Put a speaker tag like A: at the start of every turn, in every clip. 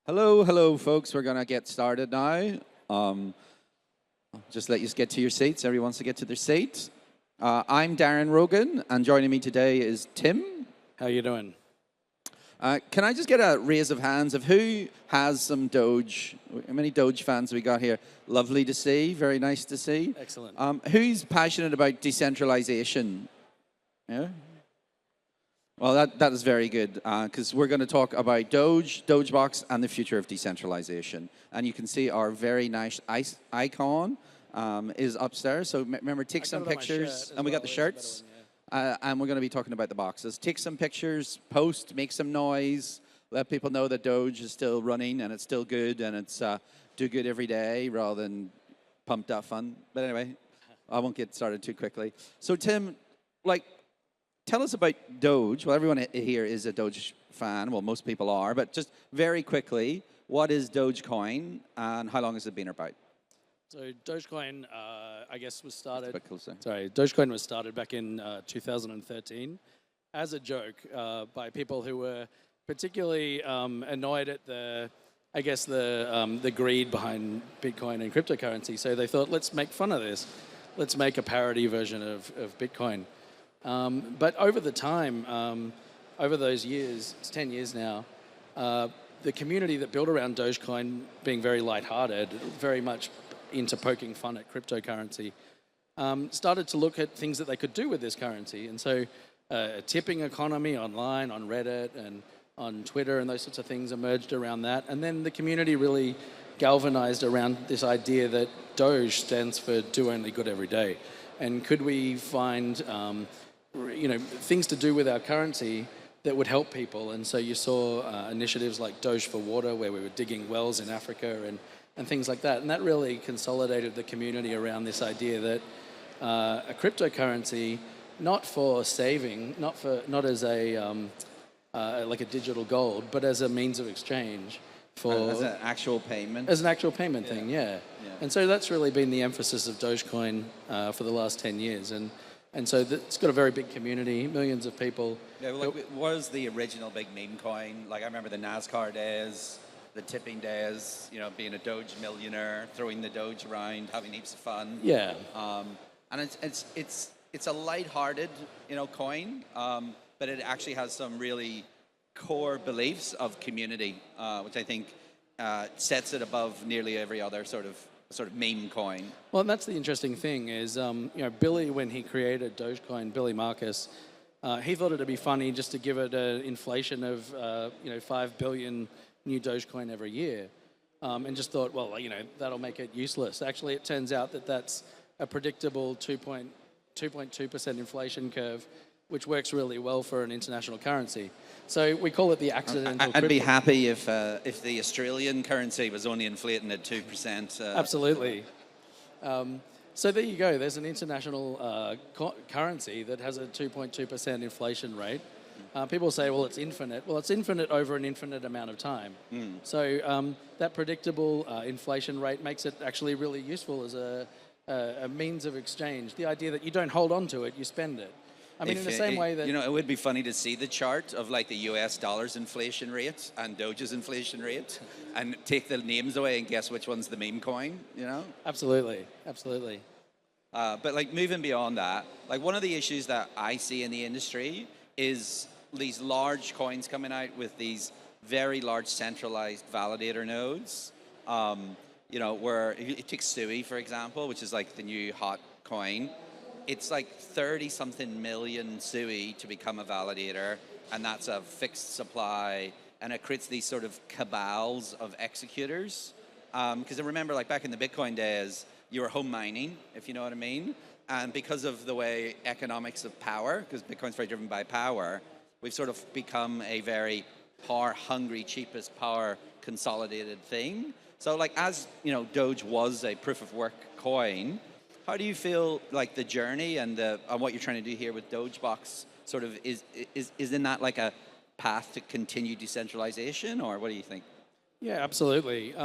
A: Hello, folks. We're going to get started now. Just let you get to your seats. Everyone wants to get to their seat. I'm Darren Rogan, and joining me today is Tim.
B: How you doing?
A: Can I just get a raise of hands of who has some Doge? How many Doge fans have we got here? Lovely to see. Very nice to see.
B: Excellent.
A: Who's passionate about decentralization? Yeah? Well, that is very good, because we're going to talk about DogeBox, and the future of decentralization. And you can see our very nice icon is upstairs. So remember, take some pictures. And we got the shirts. And we're going to be talking about the boxes. Take some pictures, post, make some noise, let people know that Doge is still running and it's still good and it's do good every day rather than pumped up fun. But anyway, I won't get started too quickly. So Tim, tell us about Doge. Well, everyone here is a Doge fan. Well, most people are. But just very quickly, what is Dogecoin and how long has it been about?
B: So Dogecoin, I guess, was started.
A: A bit closer.
B: Sorry, Dogecoin was started back in 2013 as a joke by people who were particularly annoyed at the greed behind Bitcoin and cryptocurrency. So they thought, let's make fun of this. Let's make a parody version of Bitcoin. But over the time, over those years, it's 10 years now, the community that built around Dogecoin being very lighthearted, very much into poking fun at cryptocurrency, started to look at things that they could do with this currency. And so a tipping economy online, on Reddit and on Twitter and those sorts of things emerged around that. And then the community really galvanized around this idea that Doge stands for do only good every day. And could we find things to do with our currency that would help people? And so you saw initiatives like Doge for Water, where we were digging wells in Africa and things like that. And that really consolidated the community around this idea that a cryptocurrency, not for saving, not as a like a digital gold, but as a means of exchange for
A: as an actual payment.
B: As an actual payment thing, yeah. And so that's really been the emphasis of Dogecoin for the last 10 years. And so it's got a very big community, millions of people.
C: Yeah, well, what was the original big meme coin? Like, I remember the NASCAR days, the tipping days, being a Doge millionaire, throwing the Doge around, having heaps of fun.
B: Yeah.
C: And it's a lighthearted, coin, but it actually has some really core beliefs of community, which I think sets it above nearly every other sort of meme coin.
B: Well, and that's the interesting thing is, Billy, when he created Dogecoin, Billy Marcus, he thought it'd be funny just to give it an inflation of, 5 billion new Dogecoin every year, and just thought, well, that'll make it useless. Actually, it turns out that that's a predictable 2.2% inflation curve, which works really well for an international currency. So we call it the accidental.
C: I'd be happy if the Australian currency was only inflating at 2%.
B: Absolutely. So there you go. There's an international currency that has a 2.2% inflation rate. People say, well, it's infinite. Well, it's infinite over an infinite amount of time. So that predictable inflation rate makes it actually really useful as a means of exchange. The idea that you don't hold on to it, you spend it. I mean, in the same way that...
C: it would be funny to see the chart of the US dollar's inflation rate and Doge's inflation rate and take the names away and guess which one's the meme coin,
B: Absolutely.
C: But moving beyond that, one of the issues that I see in the industry is these large coins coming out with these very large centralized validator nodes. Where if you take Sui, for example, which is the new hot coin, it's 30-something million Sui to become a validator, and that's a fixed supply, and it creates these sort of cabals of executors. Because I remember, back in the Bitcoin days, you were home mining, if you know what I mean, and because of the way economics of power, because Bitcoin's very driven by power, we've sort of become a very power-hungry, cheapest power consolidated thing. So, as Doge was a proof-of-work coin, how do you feel the journey and what you're trying to do here with DogeBox sort of is in that a path to continue decentralization, or what do you think?
B: Yeah, absolutely.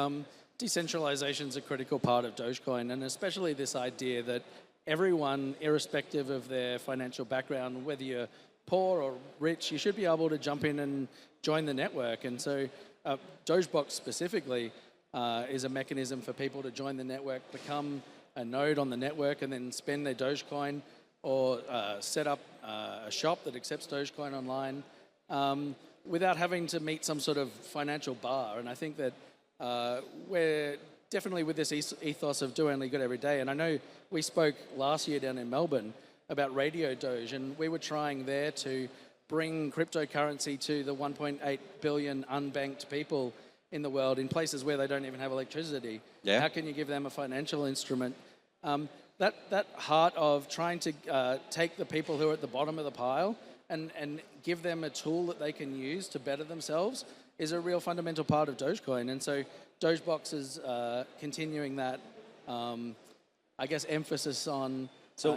B: Decentralization is a critical part of Dogecoin, and especially this idea that everyone, irrespective of their financial background, whether you're poor or rich, you should be able to jump in and join the network. And so DogeBox specifically is a mechanism for people to join the network, become a node on the network, and then spend their Dogecoin or set up a shop that accepts Dogecoin online without having to meet some sort of financial bar. And I think that we're definitely with this ethos of do only good every day. And I know we spoke last year down in Melbourne about Radio Doge, and we were trying there to bring cryptocurrency to the 1.8 billion unbanked people in the world in places where they don't even have electricity.
C: Yeah.
B: How can you give them a financial instrument? That heart of trying to take the people who are at the bottom of the pile and give them a tool that they can use to better themselves is a real fundamental part of Dogecoin. And so DogeBox is continuing that, I guess, emphasis on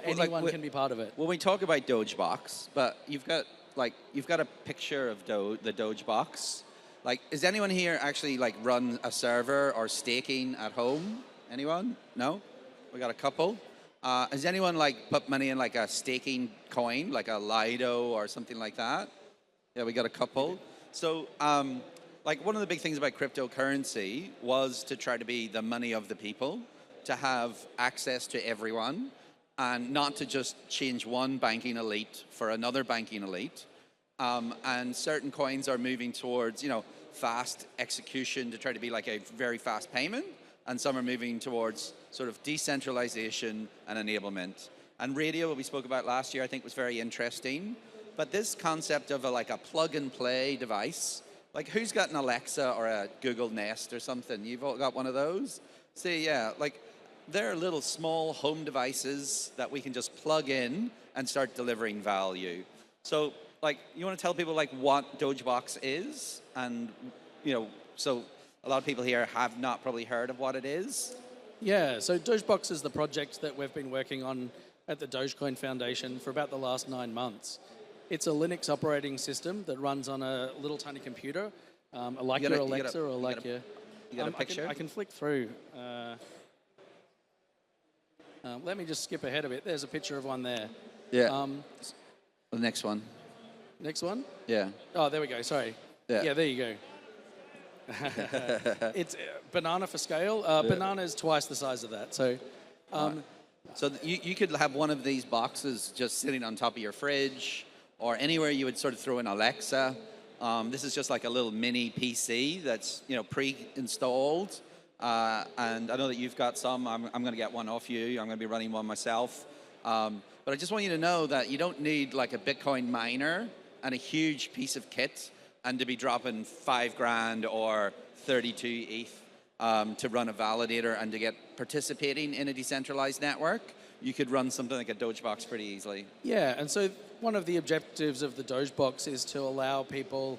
B: anyone can be part of it.
C: When we talk about DogeBox, but you've got a picture of the DogeBox. Like, is anyone here actually like run a server or staking at home? Anyone? No? We got a couple. Has anyone like put money in like a staking coin, like a Lido or something like that? Yeah, we got a couple. So, like one of the big things about cryptocurrency was to try to be the money of the people, to have access to everyone, and not to just change one banking elite for another banking elite. And certain coins are moving towards, fast execution to try to be like a very fast payment, and some are moving towards sort of decentralization and enablement. And radio, what we spoke about last year, I think was very interesting. But this concept of a plug-and-play device, like who's got an Alexa or a Google Nest or something? You've all got one of those? See, yeah, like they're little small home devices that we can just plug in and start delivering value. So, like, you want to tell people like what DogeBox is? And, so a lot of people here have not probably heard of what it is.
B: Yeah, so DogeBox is the project that we've been working on at the Dogecoin Foundation for about the last 9 months. It's a Linux operating system that runs on a little tiny computer, like your Alexa or like your...
C: You got a picture?
B: I can flick through. Let me just skip ahead a bit. There's a picture of one there.
A: Yeah. The next one.
B: Next one?
A: Yeah.
B: Oh, there we go. Sorry.
A: Yeah,
B: there you go. It's banana for scale. Banana is twice the size of that. So,
C: So you could have one of these boxes just sitting on top of your fridge or anywhere you would sort of throw in Alexa. This is just like a little mini PC that's pre-installed. And I know that you've got some. I'm going to get one off you. I'm going to be running one myself. But I just want you to know that you don't need like a Bitcoin miner and a huge piece of kit and to be dropping $5,000 or 32 ETH to run a validator and to get participating in a decentralized network. You could run something like a DogeBox pretty easily.
B: Yeah, and so one of the objectives of the DogeBox is to allow people,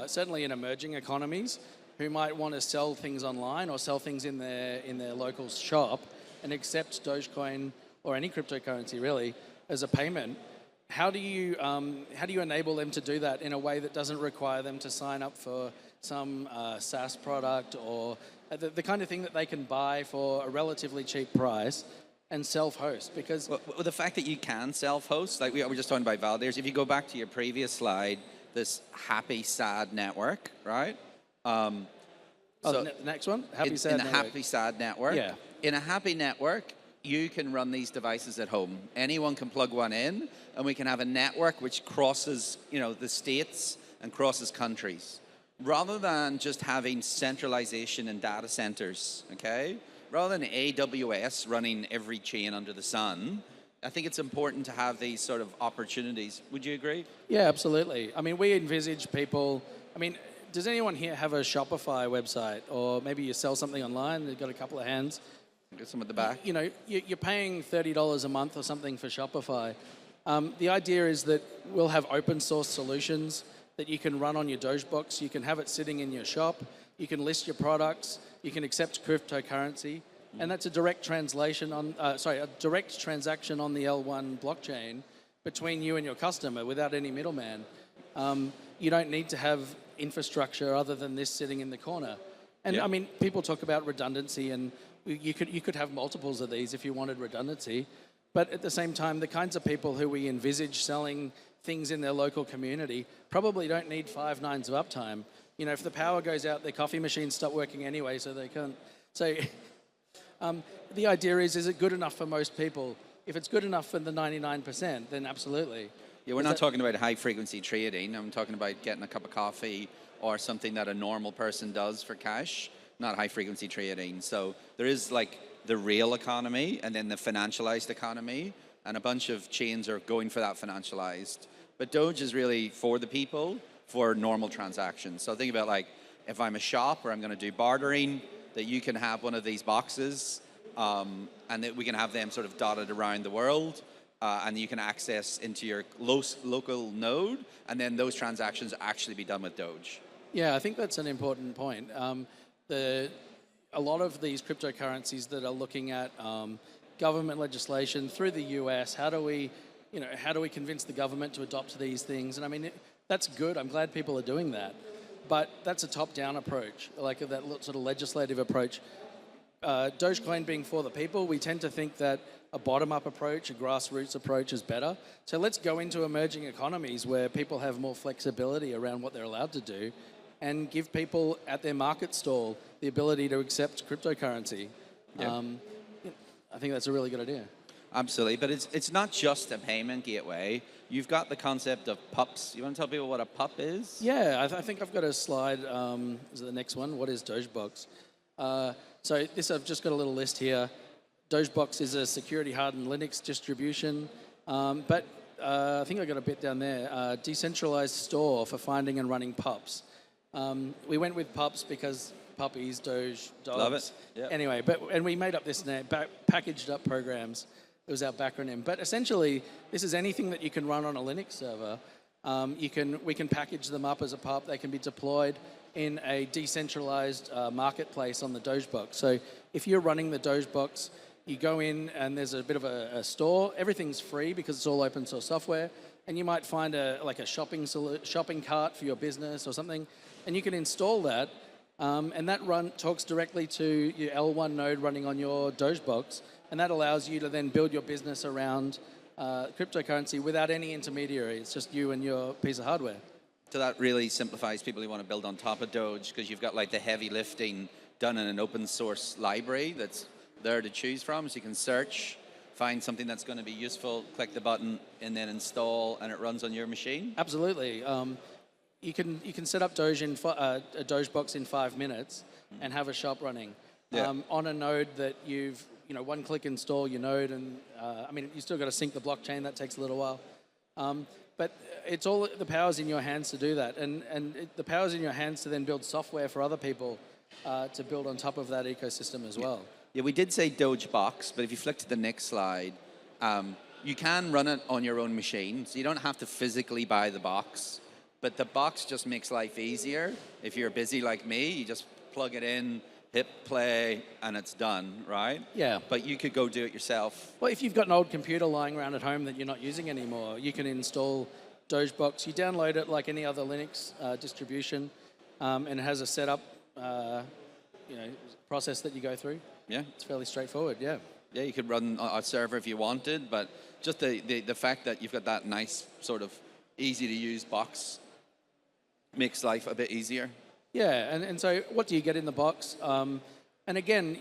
B: certainly in emerging economies, who might want to sell things online or sell things in their local shop and accept Dogecoin or any cryptocurrency really as a payment. How do you enable them to do that in a way that doesn't require them to sign up for some SaaS product or the kind of thing that they can buy for a relatively cheap price and self-host? Because
C: the fact that you can self-host, like we were just talking about validators, if you go back to your previous slide, this happy, sad network, right?
B: The next one? Happy, sad network.
C: Happy, sad network.
B: Yeah.
C: In a happy network, you can run these devices at home. Anyone can plug one in, and we can have a network which crosses, the states and crosses countries. Rather than just having centralization in data centers, okay? Rather than AWS running every chain under the sun, I think it's important to have these sort of opportunities. Would you agree?
B: Yeah, absolutely. I mean, we envisage people, does anyone here have a Shopify website? Or maybe you sell something online, you've got a couple of hands.
C: Get some at the back.
B: You're paying $30 a month or something for Shopify. The idea is that we'll have open source solutions that you can run on your DogeBox. You can have it sitting in your shop. You can list your products. You can accept cryptocurrency. And that's a direct transaction on the L1 blockchain between you and your customer without any middleman. You don't need to have infrastructure other than this sitting in the corner. And people talk about redundancy, and you could have multiples of these if you wanted redundancy. But at the same time, the kinds of people who we envisage selling things in their local community probably don't need 5 nines of uptime. if the power goes out, their coffee machines stop working anyway, so they can't. So the idea is it good enough for most people? If it's good enough for the 99%, then absolutely.
C: Yeah, we're not talking about high-frequency trading. I'm talking about getting a cup of coffee or something that a normal person does for cash, not high-frequency trading. So there is like the real economy and then the financialized economy, and a bunch of chains are going for that financialized. But Doge is really for the people, for normal transactions. So think about like, if I'm a shop or I'm going to do bartering, that you can have one of these boxes, and that we can have them sort of dotted around the world, and you can access into your local node, and then those transactions actually be done with Doge.
B: Yeah, I think that's an important point. A lot of these cryptocurrencies that are looking at government legislation through the US, how do we convince the government to adopt these things? And I mean, that's good. I'm glad people are doing that. But that's a top-down approach, like that sort of legislative approach. Dogecoin being for the people, we tend to think that a bottom-up approach, a grassroots approach is better. So let's go into emerging economies where people have more flexibility around what they're allowed to do, and give people at their market stall the ability to accept cryptocurrency.
C: Yeah.
B: I think that's a really good idea.
C: Absolutely, but it's not just a payment gateway. You've got the concept of Pups. You want to tell people what a Pup is?
B: Yeah, I think I've got a slide. Is it the next one? What is DogeBox? So this, I've just got a little list here. DogeBox is a security hardened Linux distribution, but I think I got a bit down there. Decentralized store for finding and running pups. We went with Pups because puppies, Doge, dogs.
C: Love it. Yep.
B: Anyway, and we made up this name, packaged up programs. It was our backronym. But essentially, this is anything that you can run on a Linux server. We can package them up as a pup. They can be deployed in a decentralized marketplace on the DogeBox. So if you're running the DogeBox, you go in and there's a bit of a store. Everything's free because it's all open source software. And you might find a shopping cart for your business or something, and you can install that. And that talks directly to your L1 node running on your DogeBox, and that allows you to then build your business around cryptocurrency without any intermediary. It's just you and your piece of hardware.
C: So that really simplifies people who want to build on top of Doge, because you've got like the heavy lifting done in an open source library that's there to choose from. So you can search, find something that's going to be useful, click the button, and then install, and it runs on your machine.
B: Absolutely. You can set up Doge a DogeBox in 5 minutes and have a shop running on a node that you've one-click install your node, and you still got to sync the blockchain. That takes a little while, but it's all the power's in your hands to do that, and the power's in your hands to then build software for other people to build on top of that ecosystem as well.
C: Yeah, we did say DogeBox, but if you flick to the next slide, you can run it on your own machine, so you don't have to physically buy the box. But the box just makes life easier. If you're busy like me, you just plug it in, hit play, and it's done, right?
B: Yeah.
C: But you could go do it yourself.
B: Well, if you've got an old computer lying around at home that you're not using anymore, you can install DogeBox. You download it like any other Linux distribution, and it has a setup process that you go through.
C: Yeah.
B: It's fairly straightforward, yeah.
C: Yeah, you could run a server if you wanted, but just the fact that you've got that nice sort of easy-to-use box makes life a bit easier.
B: Yeah, and so what do you get in the box? And again,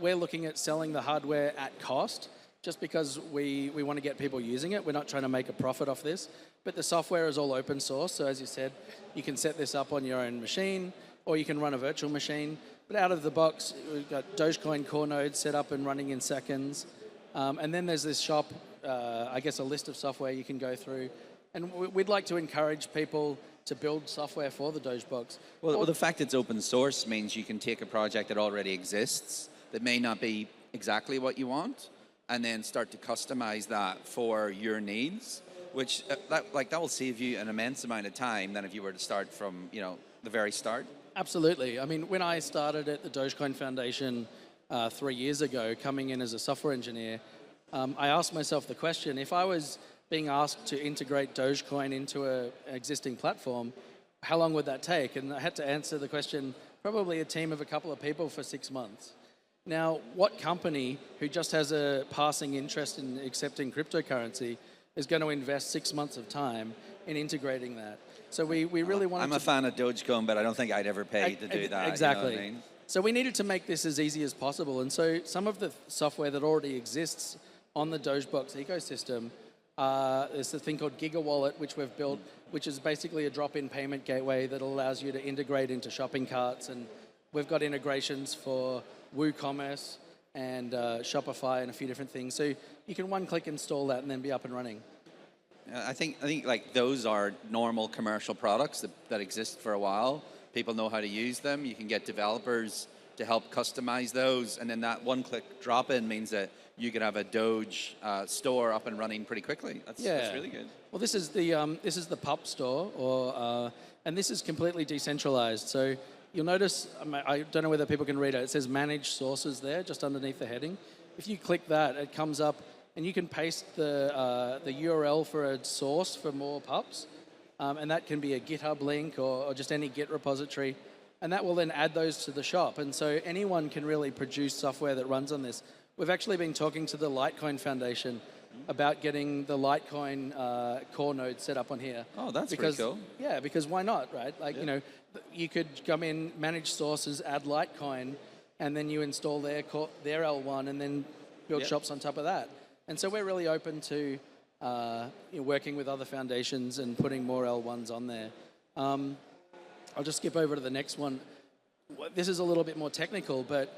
B: we're looking at selling the hardware at cost just because we want to get people using it. We're not trying to make a profit off this. But the software is all open source. So as you said, you can set this up on your own machine, or you can run a virtual machine. But out of the box, we've got Dogecoin core nodes set up and running in seconds. And then there's this shop, a list of software you can go through. And we'd like to encourage people to build software for the DogeBox.
C: Well, the fact it's open source means you can take a project that already exists that may not be exactly what you want, and then start to customize that for your needs, which that will save you an immense amount of time than if you were to start from the very start.
B: Absolutely. I mean, when I started at the Dogecoin Foundation 3 years ago, coming in as a software engineer, I asked myself the question, if I was being asked to integrate Dogecoin into an existing platform, how long would that take? And I had to answer the question, probably a team of a couple of people for 6 months. Now, what company who just has a passing interest in accepting cryptocurrency is going to invest 6 months of time in integrating that. So we really wanted
C: I'm a fan of Dogecoin, but I don't think I'd ever pay to do that.
B: Exactly.
C: You know what I mean?
B: So we needed to make this as easy as possible. And so some of the software that already exists on the DogeBox ecosystem, there's a thing called Giga Wallet, which we've built, which is basically a drop-in payment gateway that allows you to integrate into shopping carts. And we've got integrations for WooCommerce and Shopify and a few different things. So you can one-click install that and then be up and running.
C: I think like those are normal commercial products that exist for a while. People know how to use them. You can get developers to help customize those, and then that one-click drop-in means that you could have a Doge store up and running pretty quickly. That's really good.
B: Well, this is the Pups store, and this is completely decentralized. So you'll notice, I don't know whether people can read it. It says Manage Sources there, just underneath the heading. If you click that, it comes up, and you can paste the URL for a source for more Pups. And that can be a GitHub link or just any Git repository. And that will then add those to the shop. And so anyone can really produce software that runs on this. We've actually been talking to the Litecoin Foundation about getting the Litecoin core node set up on here.
C: Oh, that's pretty cool.
B: Yeah, because why not, right? Like, you know, you could come in, manage sources, add Litecoin, and then you install their L1 and then build shops on top of that. And so we're really open to working with other foundations and putting more L1s on there. I'll just skip over to the next one. This is a little bit more technical, but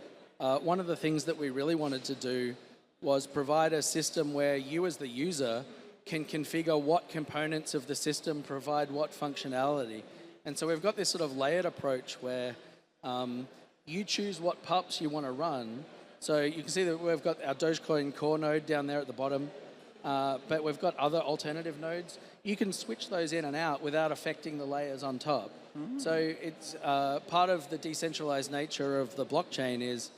B: one of the things that we really wanted to do was provide a system where you as the user can configure what components of the system provide what functionality. And so we've got this sort of layered approach where you choose what pups you want to run. So you can see that we've got our Dogecoin core node down there at the bottom. But we've got other alternative nodes. You can switch those in and out without affecting the layers on top. So it's part of the decentralized nature of the blockchain is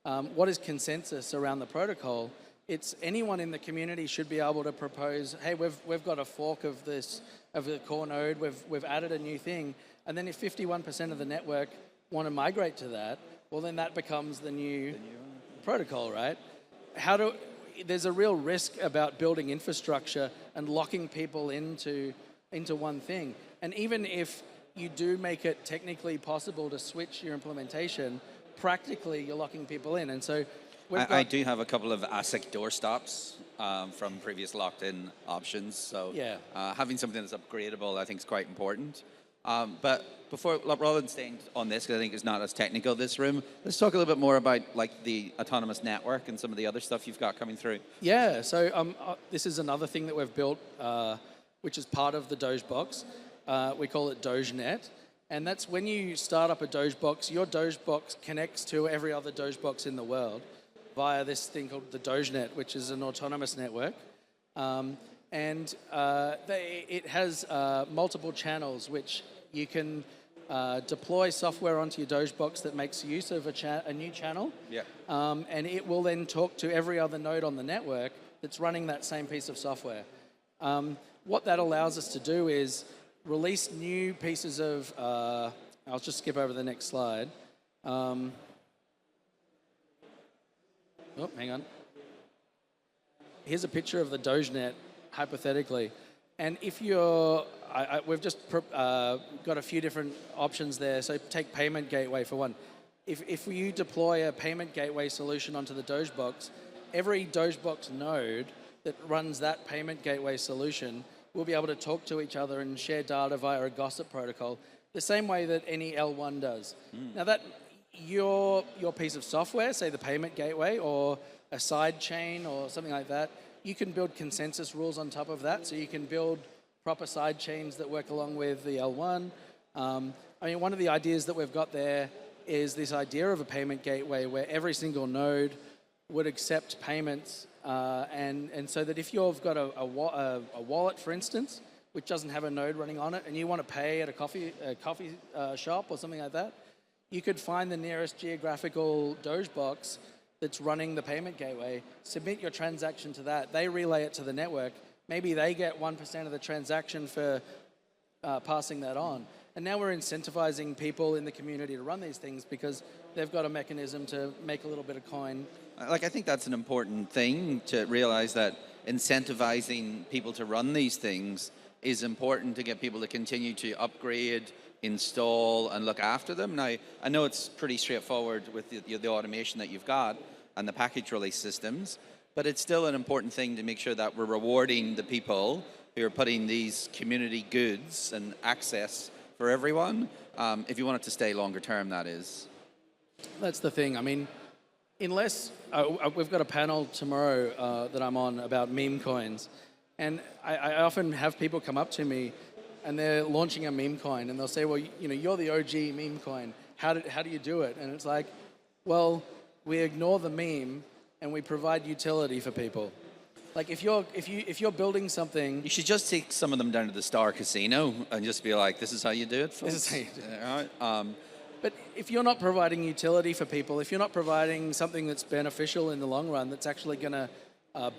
B: what is consensus around the protocol. It's anyone in the community should be able to propose, hey, we've got a fork of this, of the core node, we've added a new thing. And then if 51% of the network want to migrate to that, well, then that becomes the new protocol, right? There's a real risk about building infrastructure and locking people into one thing. And even if you do make it technically possible to switch your implementation, practically you're locking people in. And so
C: I do have a couple of ASIC doorstops from previous locked-in options. So having something that's upgradable, I think, is quite important. But rather than staying on this, because I think it's not as technical, this room, let's talk a little bit more about like the autonomous network and some of the other stuff you've got coming through.
B: Yeah, so this is another thing that we've built, which is part of the DogeBox. We call it DogeNet. And that's when you start up a DogeBox, your DogeBox connects to every other DogeBox in the world via this thing called the DogeNet, which is an autonomous network. It has multiple channels, which you can deploy software onto your DogeBox that makes use of a new channel.
C: Yeah.
B: And it will then talk to every other node on the network that's running that same piece of software. What that allows us to do is release new pieces of, I'll just skip over the next slide. Hang on. Here's a picture of the DogeNet, hypothetically. And if you're, we've just got a few different options there. So take payment gateway for one. If you deploy a payment gateway solution onto the DogeBox, every DogeBox node that runs that payment gateway solution will be able to talk to each other and share data via a gossip protocol, the same way that any L1 does. Now that your piece of software, say the payment gateway or a side chain or something like that, you can build consensus rules on top of that. So you can build proper side chains that work along with the L1. One of the ideas that we've got there is this idea of a payment gateway where every single node would accept payments. And so that if you've got a wallet, for instance, which doesn't have a node running on it, and you want to pay at a coffee shop or something like that, you could find the nearest geographical DogeBox that's running the payment gateway, submit your transaction to that, they relay it to the network, maybe they get 1% of the transaction for passing that on. And now we're incentivizing people in the community to run these things because they've got a mechanism to make a little bit of coin.
C: I think that's an important thing to realize, that incentivizing people to run these things is important to get people to continue to upgrade, install, and look after them. Now, I know it's pretty straightforward with the automation that you've got and the package release systems, but it's still an important thing to make sure that we're rewarding the people who are putting these community goods and access for everyone, if you want it to stay longer term, that is.
B: That's the thing. I mean, unless we've got a panel tomorrow that I'm on about meme coins, and I often have people come up to me and they're launching a meme coin and they'll say, well, you're the OG meme coin. How do you do it? And it's like, well, we ignore the meme and we provide utility for people. Like if you're building something,
C: you should just take some of them down to the Star Casino and just be like, this is how you do it, folks.
B: This is how you do it.
C: All right.
B: But if you're not providing utility for people, if you're not providing something that's beneficial in the long run, that's actually going to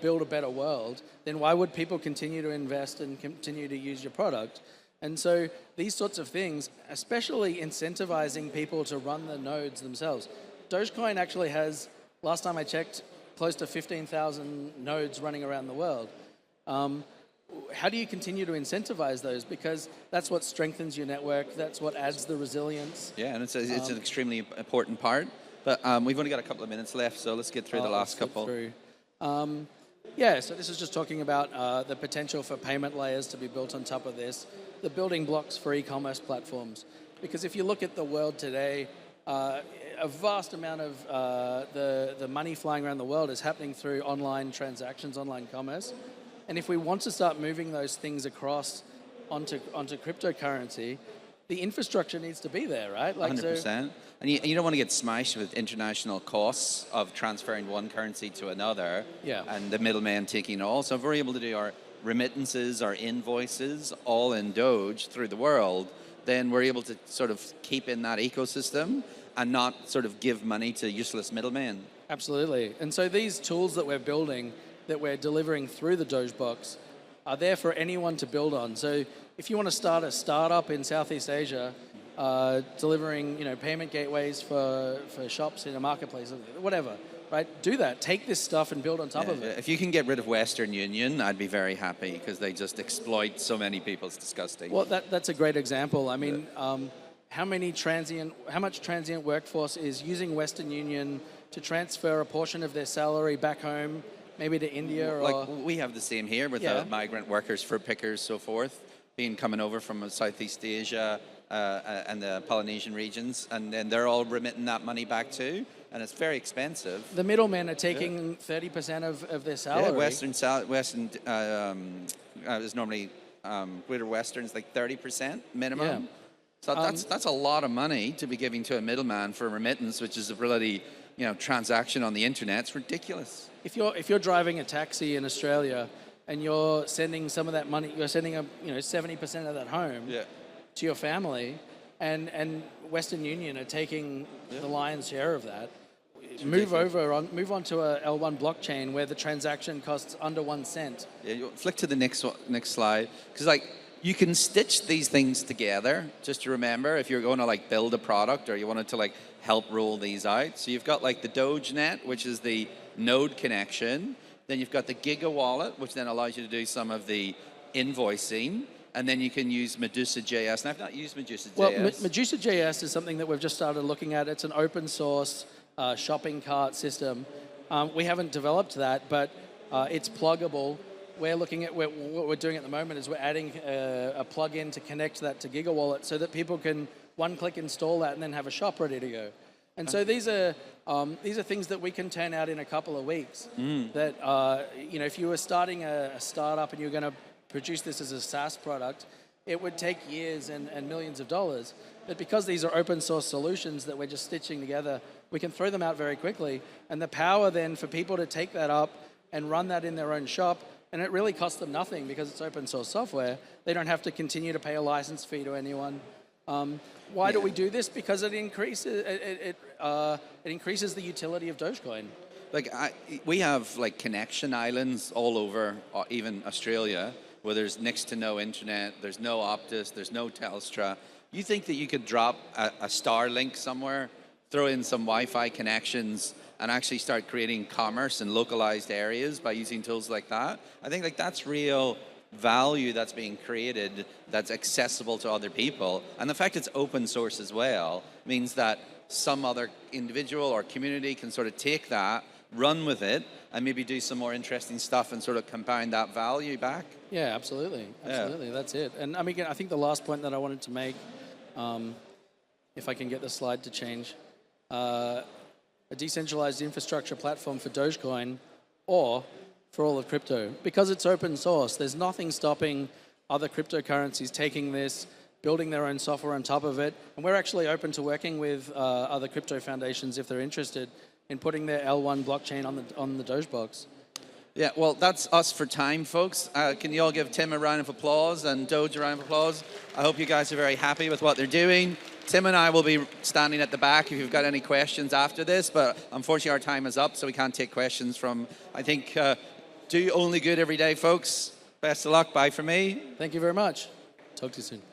B: build a better world, then why would people continue to invest and continue to use your product? And so these sorts of things, especially incentivizing people to run the nodes themselves. Dogecoin actually has, last time I checked, close to 15,000 nodes running around the world. How do you continue to incentivize those? Because that's what strengthens your network. That's what adds the resilience.
C: Yeah, and it's an extremely important part. But we've only got a couple of minutes left, so let's get through the last couple.
B: So this is just talking about the potential for payment layers to be built on top of this, the building blocks for e-commerce platforms. Because if you look at the world today, a vast amount of the money flying around the world is happening through online transactions, online commerce. And if we want to start moving those things across onto cryptocurrency, the infrastructure needs to be there, right?
C: 100%. And you don't want to get smashed with international costs of transferring one currency to another, and the middleman taking all. So if we're able to do our remittances, our invoices, all in Doge through the world, then we're able to sort of keep in that ecosystem and not sort of give money to useless middlemen.
B: Absolutely. And so these tools that we're building, that we're delivering through the DogeBox, are there for anyone to build on. So if you want to start a startup in Southeast Asia, delivering payment gateways for shops in a marketplace, whatever, right? Do that. Take this stuff and build on top of it.
C: If you can get rid of Western Union, I'd be very happy because they just exploit so many people. It's disgusting.
B: Well, that's a great example. I mean, how much transient workforce is using Western Union to transfer a portion of their salary back home, maybe to India or...
C: Like we have the same here with migrant workers, fruit pickers, so forth, coming over from Southeast Asia and the Polynesian regions, and then they're all remitting that money back too, and it's very expensive.
B: The middlemen are taking 30% of their salary.
C: Yeah, Western is normally Greater Western's like 30% minimum.
B: Yeah.
C: So that's a lot of money to be giving to a middleman for a remittance, which is a really transaction on the internet. It's ridiculous.
B: If you're driving a taxi in Australia and you're sending some of that money, you're sending 70% of that home to your family, and Western Union are taking the lion's share of that. Move on to a L1 blockchain where the transaction costs under 1 cent.
C: Yeah, you flick to the next slide, because you can stitch these things together. Just to remember, if you're going to build a product or you wanted to help roll these out. So you've got the DogeNet, which is the node connection. Then you've got the Giga wallet, which then allows you to do some of the invoicing. And then you can use Medusa.js. And I've not used Medusa.js.
B: Well, Medusa.js is something that we've just started looking at. It's an open source shopping cart system. We haven't developed that, but it's pluggable. We're looking at what we're doing at the moment is we're adding a plug-in to connect that to Giga Wallet so that people can one-click install that and then have a shop ready to go. And so these are things that we can turn out in a couple of weeks. That if you were starting a startup and you're going to produce this as a SaaS product, it would take years and millions of dollars. But because these are open source solutions that we're just stitching together, we can throw them out very quickly. And the power then for people to take that up and run that in their own shop, and it really costs them nothing because it's open source software. They don't have to continue to pay a license fee to anyone. Why do we do this? Because it increases the utility of Dogecoin.
C: We have connection islands all over, even Australia, where there's next to no internet, there's no Optus, there's no Telstra. You think that you could drop a Starlink somewhere, throw in some Wi-Fi connections, and actually start creating commerce in localized areas by using tools like that? I think that's real value that's being created that's accessible to other people. And the fact it's open source as well means that some other individual or community can sort of take that, run with it, and maybe do some more interesting stuff and sort of compound that value back.
B: Yeah, absolutely. Absolutely. Yeah. That's it. And I mean, I think the last point that I wanted to make, if I can get the slide to change, a decentralized infrastructure platform for Dogecoin or for all of crypto. Because it's open source, there's nothing stopping other cryptocurrencies taking this, building their own software on top of it. And we're actually open to working with other crypto foundations if they're interested in putting their L1 blockchain on the DogeBox.
A: Yeah, well, that's us for time, folks. Can you all give Tim a round of applause and Doge a round of applause? I hope you guys are very happy with what they're doing. Tim and I will be standing at the back if you've got any questions after this, but unfortunately our time is up, so we can't take questions from, I think, do only good every day, folks. Best of luck. Bye from me.
B: Thank you very much. Talk to you soon.